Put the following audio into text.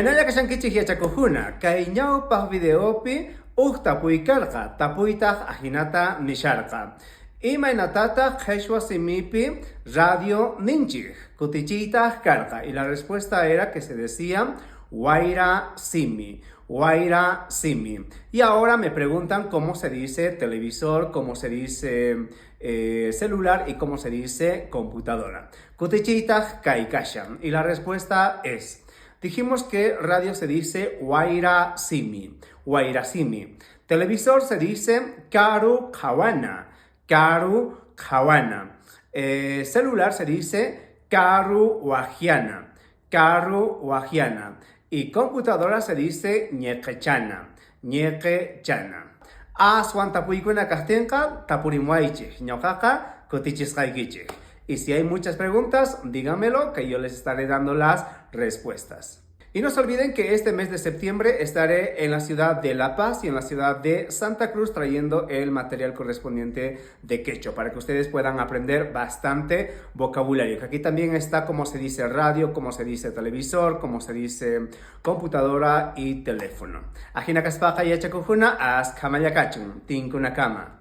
Enaya kashankichik yachakuhuna, kay ñawpaq videopi tapuykarqa, tapuytaq ahinata nisharqa. Imaynatataq qhechwa simipi radio ninchik, kutichiytaq karqa. Y la respuesta era que se decía Wayra Simi, Wayra Simi. Y ahora me preguntan cómo se dice televisor, cómo se dice celular y cómo se dice computadora. Kutichiytaq kaikashan. Y la respuesta es... Dijimos que radio se dice Wayra Simi, Wayra Simi. Televisor se dice Karu Kawana, Karu Kawana. Celular se dice Karu Wajiana, Karu Wajiana. Y computadora se dice Ñeqechana, Ñeqechana. Aswan tapuykuna kajtenqa, tapurimwaychik, ñoqaqa kutichisqaykichik. Y si hay muchas preguntas, díganmelo que yo les estaré dando las respuestas. Y no se olviden que este mes de septiembre estaré en la ciudad de La Paz y en la ciudad de Santa Cruz trayendo el material correspondiente de quechua para que ustedes puedan aprender bastante vocabulario. Que aquí también está cómo se dice radio, cómo se dice televisor, cómo se dice computadora y teléfono. Ajina kaspaqa yachakujuna as kamayakachun, tinkunakama.